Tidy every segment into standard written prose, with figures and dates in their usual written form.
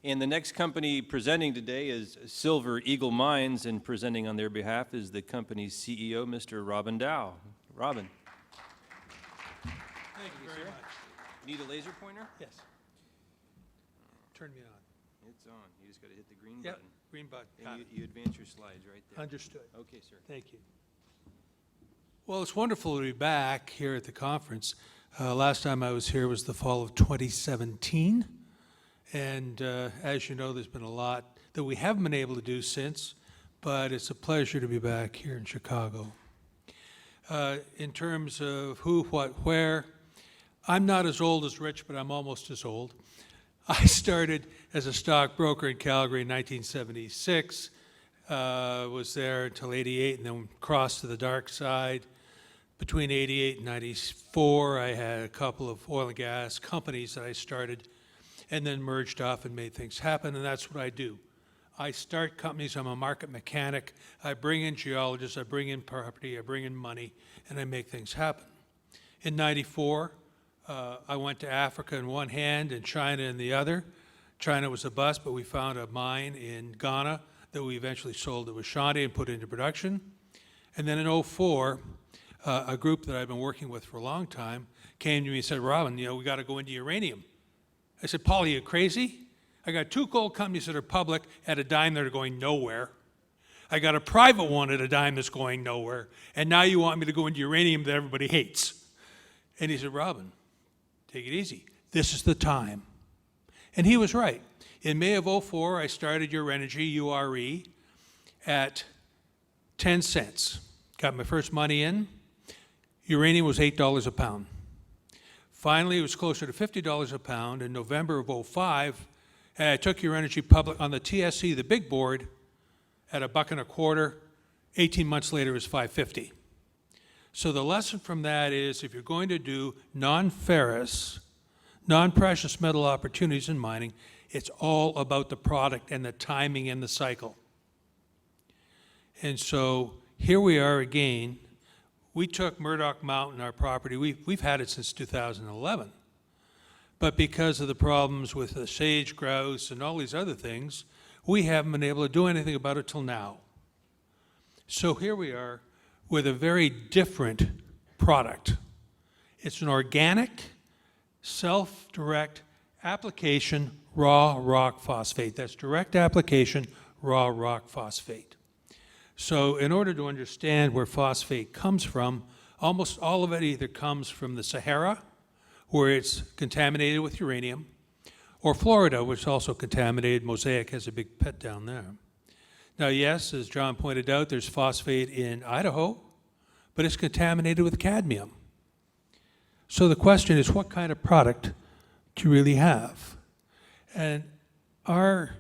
And the next company presenting today is Silver Eagle Mines, and presenting on their behalf is the company's CEO, Mr. Robin Dow. Robin. Thank you very much. Need a laser pointer? Yes. Turn me on. It's on. You just got to hit the green Yep, button. green button. Got And it. you advance your slides right there. Understood. Okay, sir. Thank you. Well, it's wonderful to be back here at the conference. Last time I was here was the fall of 2017. And as you know, there's been a lot that we haven't been able to do since, but it's a pleasure to be back here in Chicago. In terms of who, what, where, I'm not as old as Rich, but I'm almost as old. I started as a stockbroker in Calgary in 1976, was there until 88, and then crossed to the dark side. Between 88 and 94, I had a couple of oil and gas companies that I started and then merged off and made things happen, and that's what I do. I start companies, I'm a market mechanic, I bring in geologists, I bring in property, I bring in money, and I make things happen. In 94, I went to Africa in one hand and China in the other. China was a bust, but we found a mine in Ghana that we eventually sold to Ashanti and put into production. And then in 04, a group that I've been working with for a long time came to me and said, Robin, we got to go into uranium. I said, Paul, are you crazy? I got two gold companies that are public at a dime that are going nowhere. I got a private one at a dime that's going nowhere. And now you want me to go into uranium that everybody hates. And he said, Robin, take it easy. This is the time. And he was right. In May of 04, I started Urenergy, URE, at 10 cents. Got my first money in. Uranium was $8 a pound. Finally, it was closer to $50 a pound in November of 05, and I took Urenergy public on the TSC, the big board, at $1.25. 18 months later, it was $5.50. So the lesson from that is if you're going to do non-ferrous, non-precious metal opportunities in mining, it's all about the product and the timing and the cycle. And so here we are again. We took Murdoch Mountain, our property. We've had it since 2011. But because of the problems with the sage grouse and all these other things, we haven't been able to do anything about it till now. So here we are with a very different product. It's an organic, self-direct application raw rock phosphate. That's direct application raw rock phosphate. So in order to understand where phosphate comes from, almost all of it either comes from the Sahara, where it's contaminated with uranium, or Florida, which is also contaminated. Mosaic has a big pit down there. Now, yes, as John pointed out, there's phosphate in Idaho, but it's contaminated with cadmium. So the question is, what kind of product do you really have? And our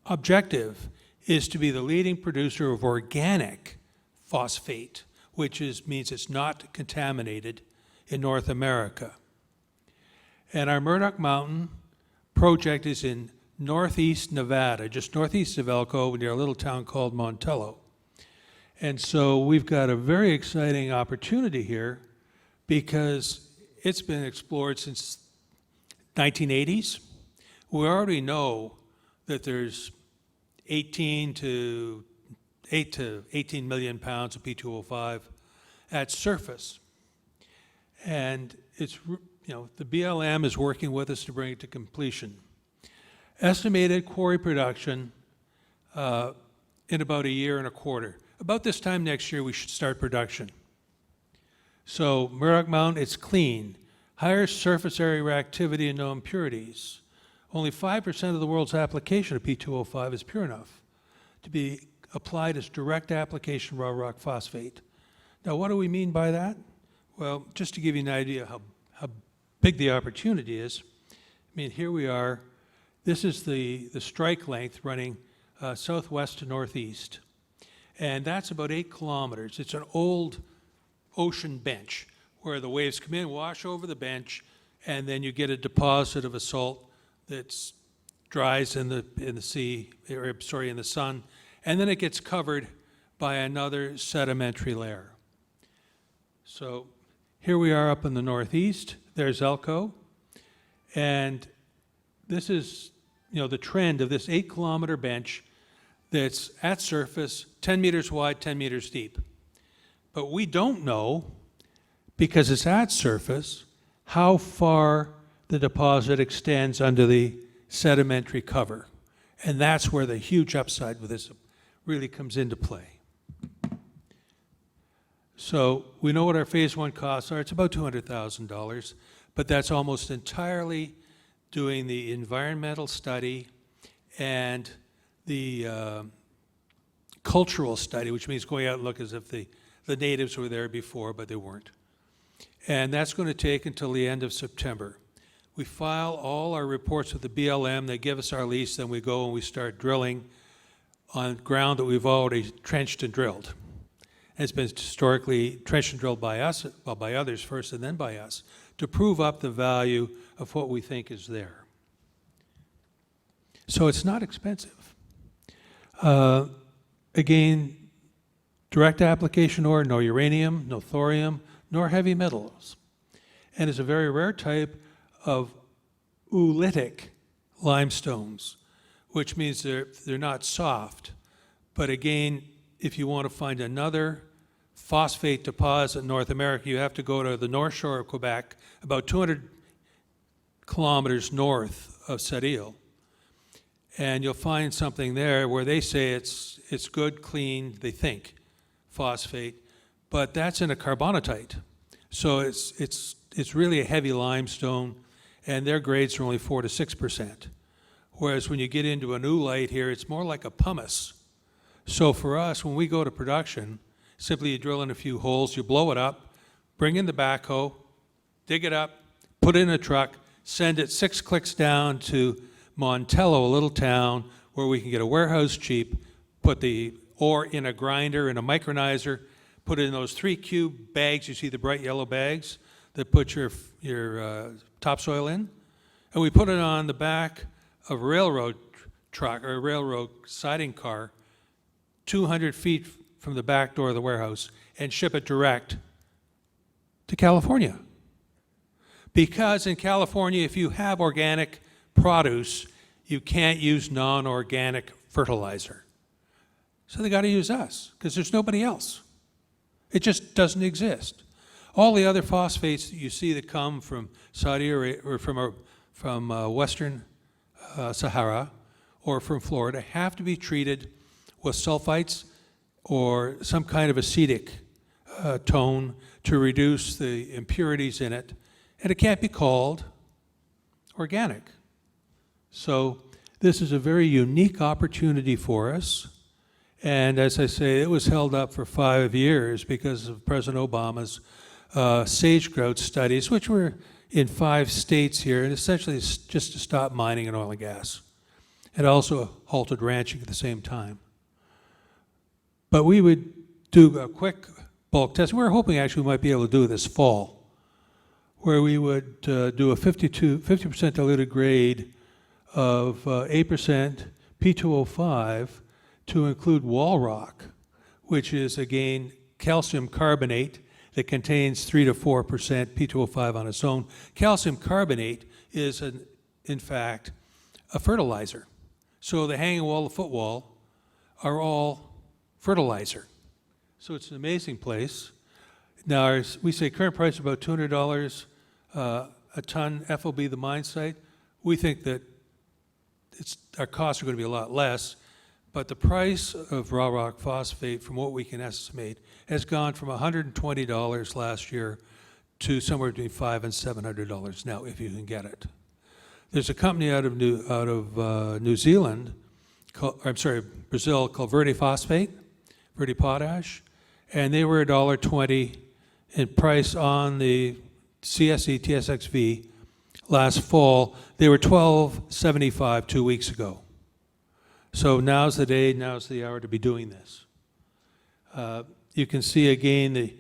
objective is to be the leading producer of organic phosphate, which means it's not contaminated in North America. And our Murdoch Mountain project is in northeast Nevada, just northeast of Elko, near a little town called Montello. And so we've got a very exciting opportunity here because it's been explored since 1980s. We already know that there's 8 to 18 million pounds of P2O5 at surface. And it's, the BLM is working with us to bring it to completion. Estimated quarry production in about 1.25 years. About this time next year, we should start production. So Murdoch Mountain, it's clean. Higher surface area reactivity and no impurities. Only 5% of the world's application of P2O5 is pure enough to be applied as direct application raw rock phosphate. Now, what do we mean by that? Well, just to give you an idea how big the opportunity is, here we are. This is the strike length running southwest to northeast. And that's about 8 kilometers. It's an old ocean bench where the waves come in, wash over the bench, and then you get a deposit of a salt that dries in the sea, or sorry, in the sun, and then it gets covered by another sedimentary layer. So here we are up in the northeast. There's Elko, and this is the trend of this 8-kilometer bench that's at surface, 10 meters wide, 10 meters deep. But we don't know, because it's at surface, how far the deposit extends under the sedimentary cover. And that's where the huge upside with this really comes into play. So we know what our phase one costs are. It's about $200,000, but that's almost entirely doing the environmental study and the cultural study, which means going out and look as if the natives were there before, but they weren't. And that's going to take until the end of September. We file all our reports with the BLM. They give us our lease, then we go and we start drilling on ground that we've already trenched and drilled. And it's been historically trenched and drilled by us, well, by others first and then by us, to prove up the value of what we think is there. So it's not expensive. Again, direct application ore, no uranium, no thorium, nor heavy metals. And it's a very rare type of oolitic limestones, which means they're not soft. But again, if you want to find another phosphate deposit in North America, you have to go to the north shore of Quebec, about 200 kilometers north of Sept-Îles. And you'll find something there where they say it's good, clean, they think, phosphate, but that's in a carbonatite. So it's really a heavy limestone, and their grades are only 4 to 6%. Whereas when you get into an oolite here, it's more like a pumice. So for us, when we go to production, simply you drill in a few holes, you blow it up, bring in the backhoe, dig it up, put it in a truck, send it 6 clicks down to Montello, a little town where we can get a warehouse cheap, put the ore in a grinder, in a micronizer, put it in those 3 cube bags, you see the bright yellow bags that put your topsoil in, and we put it on the back of a railroad truck or a railroad siding car 200 feet from the back door of the warehouse and ship it direct to California. Because in California, if you have organic produce, you can't use non-organic fertilizer. So they got to use us because there's nobody else. It just doesn't exist. All the other phosphates that you see that come from Saudi Arabia or from Western Sahara or from Florida have to be treated with sulfites or some kind of acetic tone to reduce the impurities in it, and it can't be called organic. So this is a very unique opportunity for us, and as I say, it was held up for 5 years because of President Obama's sage-grouse studies, which were in 5 states here, and essentially it's just to stop mining and oil and gas. It also halted ranching at the same time. But we would do a quick bulk test. We were hoping actually we might be able to do it this fall, where we would do a 50% diluted grade of 8% P2O5 to include wall rock, which is, again, calcium carbonate that contains 3 to 4% P2O5 on its own. Calcium carbonate is, in fact, a fertilizer. So the hanging wall, the footwall, are all fertilizer. So it's an amazing place. Now, we say current price is about $200 a ton FOB the mine site. We think that our costs are going to be a lot less, but the price of raw rock phosphate, from what we can estimate, has gone from $120 last year to somewhere between $500 and $700 now, if you can get it. There's a company out of New Zealand, Brazil, called Verde Phosphate, Verde Potash, and they were $1.20 in price on the CSE TSXV last fall. They were $12.75 2 weeks ago. So now's the day, now's the hour to be doing this. You can see again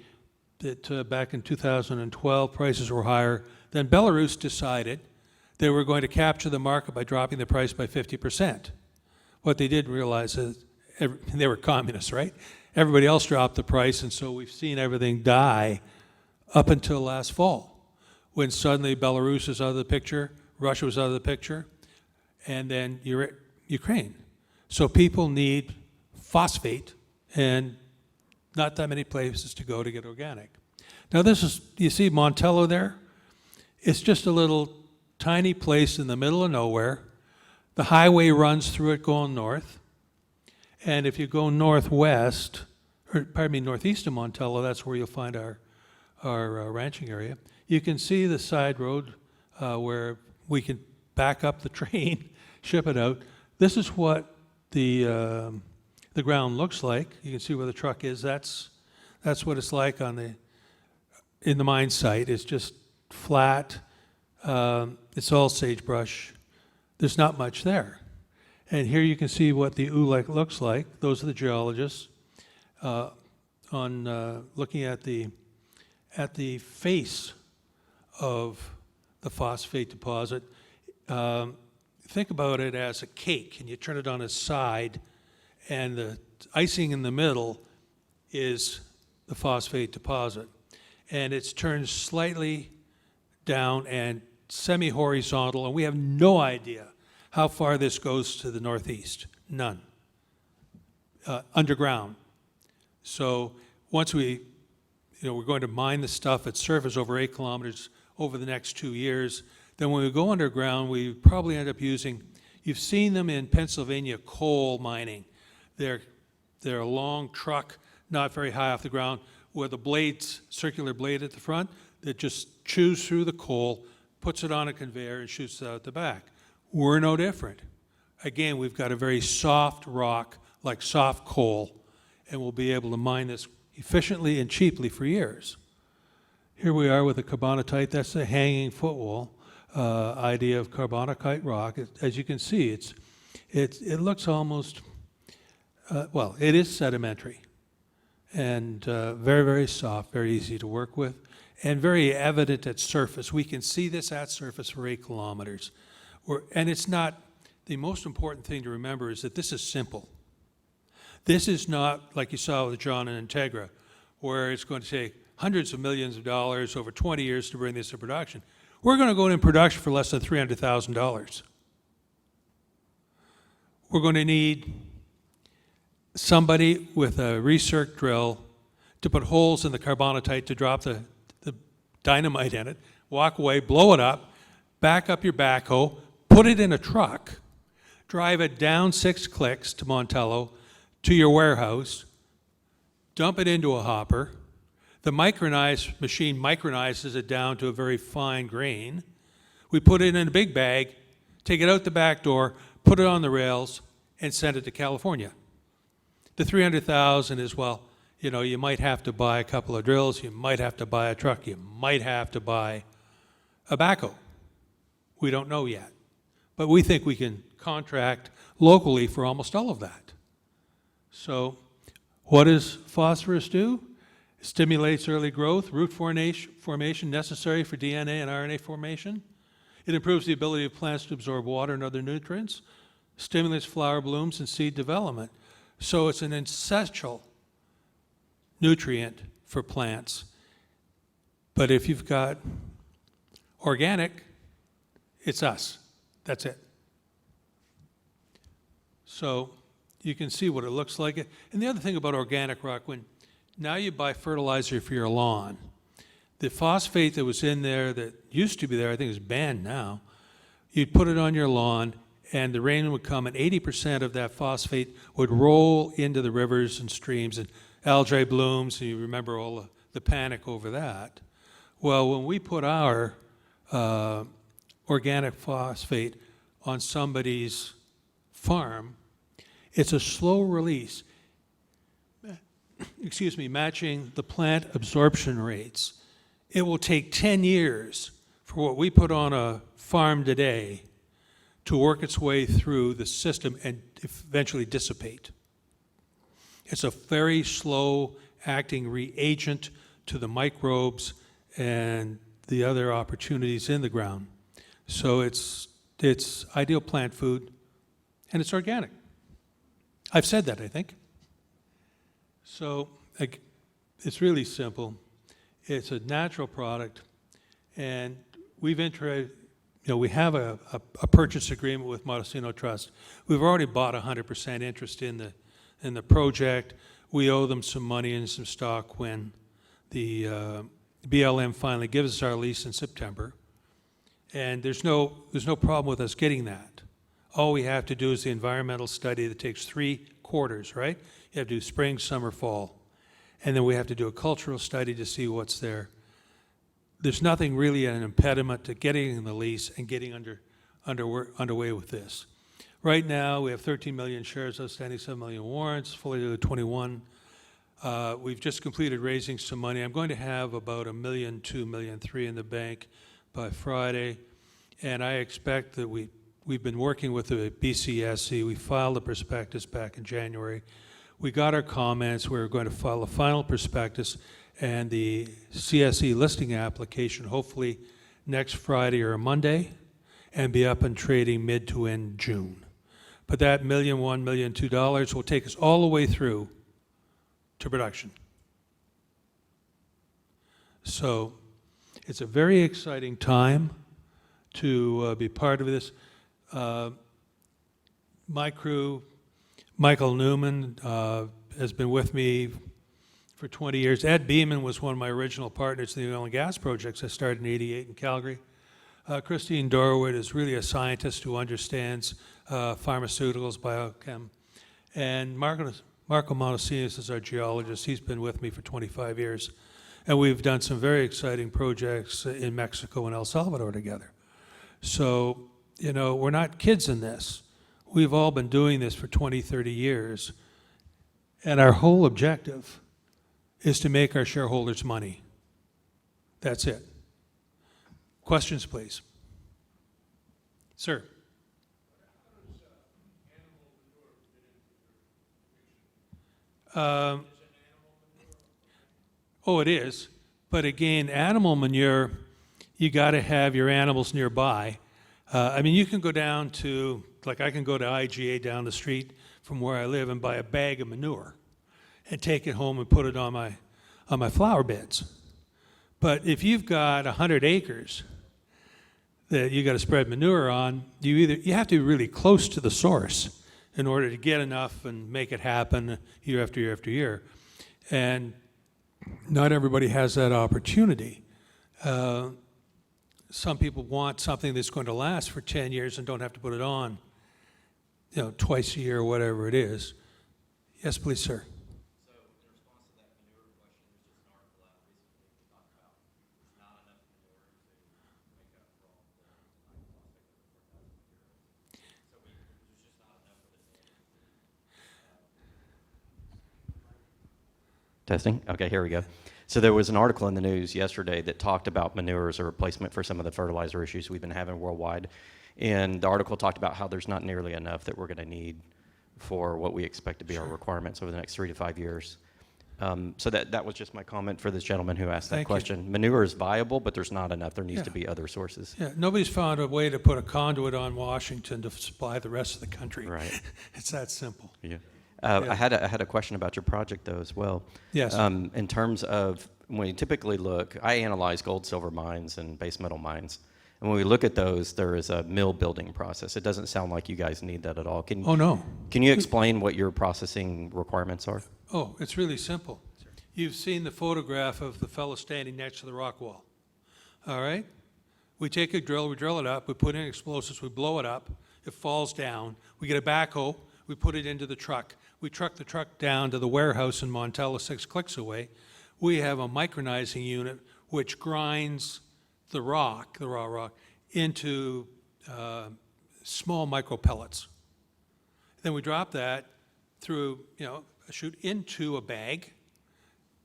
that back in 2012, prices were higher. Then Belarus decided they were going to capture the market by dropping the price by 50%. What they didn't realize is they were communists, right? Everybody else dropped the price, and so we've seen everything die up until last fall, when suddenly Belarus is out of the picture, Russia was out of the picture, and then Ukraine. So people need phosphate, and not that many places to go to get organic. Now this is, you see Montello there? It's just a little tiny place in the middle of nowhere. The highway runs through it going north. And if you go northwest, or pardon me, northeast of Montello, that's where you'll find our ranching area. You can see the side road where we can back up the train, ship it out. This is what the ground looks like. You can see where the truck is. That's what it's like in the mine site. It's just flat. It's all sagebrush. There's not much there. And here you can see what the oolec looks like. Those are the geologists looking at the face of the phosphate deposit. Think about it as a cake, and you turn it on its side, and the icing in the middle is the phosphate deposit. And it's turned slightly down and semi-horizontal, and we have no idea how far this goes to the northeast. None. Underground. So once we're going to mine the stuff at surface over 8 kilometers over the next 2 years. Then when we go underground, we probably end up using, you've seen them in Pennsylvania coal mining. They're a long truck, not very high off the ground, with a blades, circular blade at the front that just chews through the coal, puts it on a conveyor, and shoots it out the back. We're no different. Again, we've got a very soft rock, like soft coal, and we'll be able to mine this efficiently and cheaply for years. Here we are with a carbonatite. That's the hanging footwall idea of carbonatite rock. As you can see, it looks almost, well, it is sedimentary and very, very soft, very easy to work with, and very evident at surface. We can see this at surface for 8 kilometers. And it's not, the most important thing to remember is that this is simple. This is not like you saw with John and Integra, where it's going to take hundreds of millions of dollars over 20 years to bring this to production. We're going to go in production for less than $300,000. We're going to need somebody with a recirc drill to put holes in the carbonatite to drop the dynamite in it, walk away, blow it up, back up your backhoe, put it in a truck, drive it down 6 clicks to Montello, to your warehouse, dump it into a hopper. The micronized machine micronizes it down to a very fine grain. We put it in a big bag, take it out the back door, put it on the rails, and send it to California. The $300,000 is, well, you might have to buy a couple of drills, you might have to buy a truck, you might have to buy a backhoe. We don't know yet. But we think we can contract locally for almost all of that. So what does phosphorus do? It stimulates early growth, root formation necessary for DNA and RNA formation. It improves the ability of plants to absorb water and other nutrients, stimulates flower blooms and seed development. So it's an essential nutrient for plants. But if you've got organic, it's us. That's it. So you can see what it looks like. And the other thing about organic rock, when now you buy fertilizer for your lawn, the phosphate that was in there that used to be there, I think is banned now, you'd put it on your lawn and the rain would come and 80% of that phosphate would roll into the rivers and streams and algae blooms, and you remember all the panic over that. Well, when we put our organic phosphate on somebody's farm, it's a slow release, matching the plant absorption rates. It will take 10 years for what we put on a farm today to work its way through the system and eventually dissipate. It's a very slow acting reagent to the microbes and the other opportunities in the ground. So it's ideal plant food, and it's organic. I've said that, I think. So it's really simple. It's a natural product, and we've we have a purchase agreement with Montesino Trust. We've already bought 100% interest in the project. We owe them some money and some stock when the BLM finally gives us our lease in September. And there's no problem with us getting that. All we have to do is the environmental study that takes 3 quarters, right? You have to do spring, summer, fall. And then we have to do a cultural study to see what's there. There's nothing really an impediment to getting the lease and getting underway with this. Right now, we have 13 million shares outstanding, 7 million warrants, fully diluted 21. We've just completed raising some money. I'm going to have about $1 million, $2 million, $3 million in the bank by Friday. And I expect that we've been working with the BCSC. We filed a prospectus back in January. We got our comments. We're going to file a final prospectus and the CSE listing application hopefully next Friday or Monday and be up and trading mid to end June. But that $1 million, $1 million, $2 million will take us all the way through to production. So it's a very exciting time to be part of this. My crew, Michael Newman, has been with me for 20 years. Ed Beeman was one of my original partners in the oil and gas projects I started in '88 in Calgary. Christine Dorward is really a scientist who understands pharmaceuticals, biochem. And Marco Montesinos is our geologist. He's been with me for 25 years. And we've done some very exciting projects in Mexico and El Salvador together. So, we're not kids in this. We've all been doing this for 20, 30 years. And our whole objective is to make our shareholders money. That's it. Questions, please. Sir. Oh, it is. But again, animal manure, you got to have your animals nearby. You can go down to, like I can go to IGA down the street from where I live and buy a bag of manure and take it home and put it on my flower beds. But if you've got 100 acres that you got to spread manure on, you have to be really close to the source in order to get enough and make it happen year after year after year. And not everybody has that opportunity. Some people want something that's going to last for 10 years and don't have to put it on, twice a year or whatever it is. Yes, please, sir. So in response to that manure question, there's just an article out recently that talked about there's not enough manure to make up for all the high cost of 4,000 materials. So there's just not enough of it. Testing? Okay, here we go. So there was an article in the news yesterday that talked about manure as a replacement for some of the fertilizer issues we've been having worldwide. And the article talked about how there's not nearly enough that we're going to need for what we expect to be our requirements over the next 3 to 5 years. So that was just my comment for this gentleman who asked that question. Manure is viable, but there's not enough. There needs to be other sources. Yeah, nobody's found a way to put a conduit on Washington to supply the rest of the country. Right. It's that simple. Yeah. I had a question about your project, though, as well. Yes. In terms of when you typically look, I analyze gold, silver mines and base metal mines. And when we look at those, there is a mill building process. It doesn't sound like you guys need that at all. Oh, no. Can you explain what your processing requirements are? Oh, it's really simple. You've seen the photograph of the fellow standing next to the rock wall. All right? We take a drill, we drill it up, we put in explosives, we blow it up, it falls down. We get a backhoe, we put it into the truck. We truck the truck down to the warehouse in Montella, 6 clicks away. We have a micronizing unit which grinds the raw rock, into small micro pellets. Then we drop that through, a chute into a bag,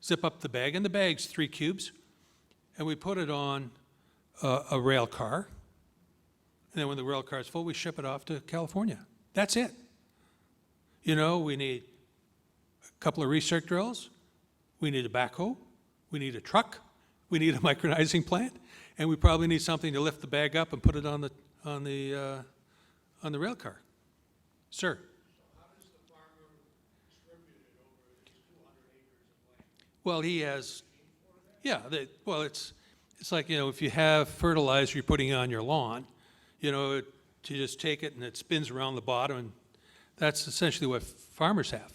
zip up the bag, and the bag's 3 cubes, and we put it on a rail car. And then when the rail car is full, we ship it off to California. That's it. We need a couple of research drills, we need a backhoe, we need a truck, we need a micronizing plant, and we probably need something to lift the bag up and put it on the rail car. Sir. How does the farmer distribute it over his 200 acres of land? Well, he has, it's like, if you have fertilizer you're putting on your lawn, You know, you just take it and it spins around the bottom, and that's essentially what farmers have,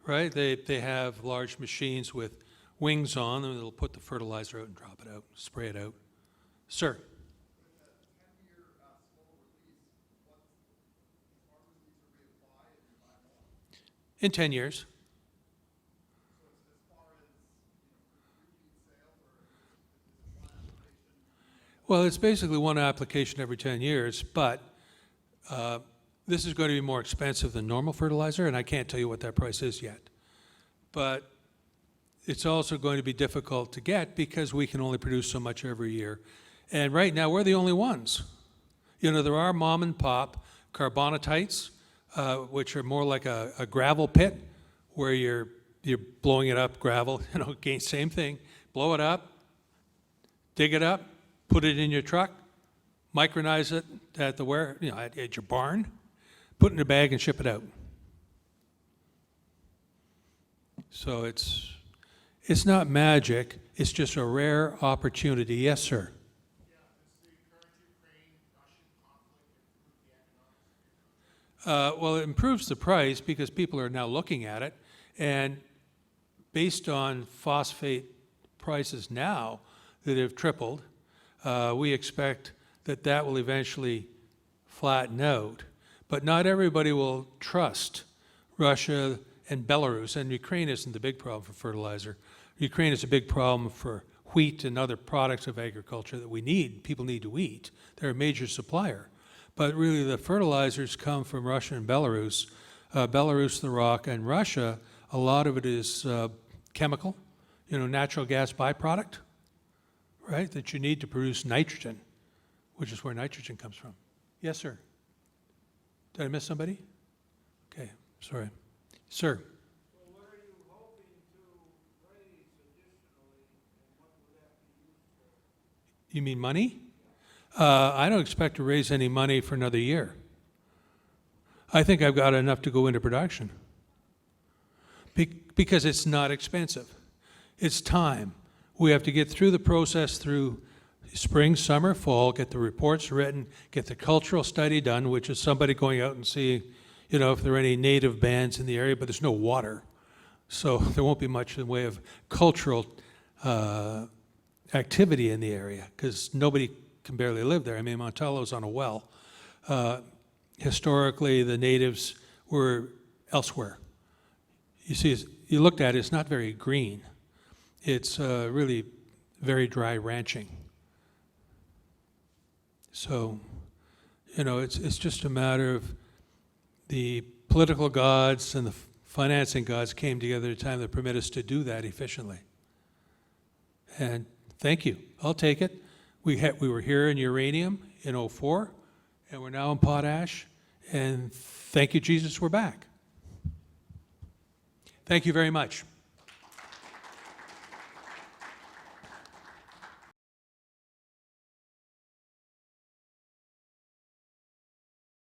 right? They have large machines with wings on them, that'll put the fertilizer out and drop it out, spray it out. Sir? In 10 years. Well, it's basically one application every 10 years, but this is going to be more expensive than normal fertilizer, and I can't tell you what that price is yet. But it's also going to be difficult to get because we can only produce so much every year. And right now, we're the only ones. You know, there are mom and pop carbonatites, which are more like a gravel pit where you're blowing it up, gravel, you know, again, same thing. Blow it up, dig it up, put it in your truck, micronize it at at your barn, put it in a bag and ship it out. So it's not magic, it's just a rare opportunity. Yes, sir. Well, it improves the price because people are now looking at it, and based on phosphate prices now that have tripled, we expect that will eventually flatten out. But not everybody will trust Russia and Belarus, and Ukraine isn't the big problem for fertilizer. Ukraine is a big problem for wheat and other products of agriculture that we need, people need to eat. They're a major supplier. But really the fertilizers come from Russia and Belarus. Belarus, the rock, and Russia, a lot of it is chemical, natural gas byproduct, right, that you need to produce nitrogen, which is where nitrogen comes from. Yes, sir. Did I miss somebody? Okay, sorry. Sir. So what are you hoping to raise additionally, and what would that be used for? You mean money? I don't expect to raise any money for another year. I think I've got enough to go into production. Because it's not expensive. It's time. We have to get through the process through spring, summer, fall, get the reports written, get the cultural study done, which is somebody going out and seeing, if there are any native bands in the area, but there's no water. So there won't be much in the way of cultural activity in the area because nobody can barely live there. I mean, Montello's on a well. Historically, the natives were elsewhere. You see, you looked at it, it's not very green. It's really very dry ranching. So, it's just a matter of the political gods and the financing gods came together at a time that permit us to do that efficiently. And thank you. I'll take it. We were here in uranium in 2004, and we're now in potash. And thank you, Jesus, we're back. Thank you very much.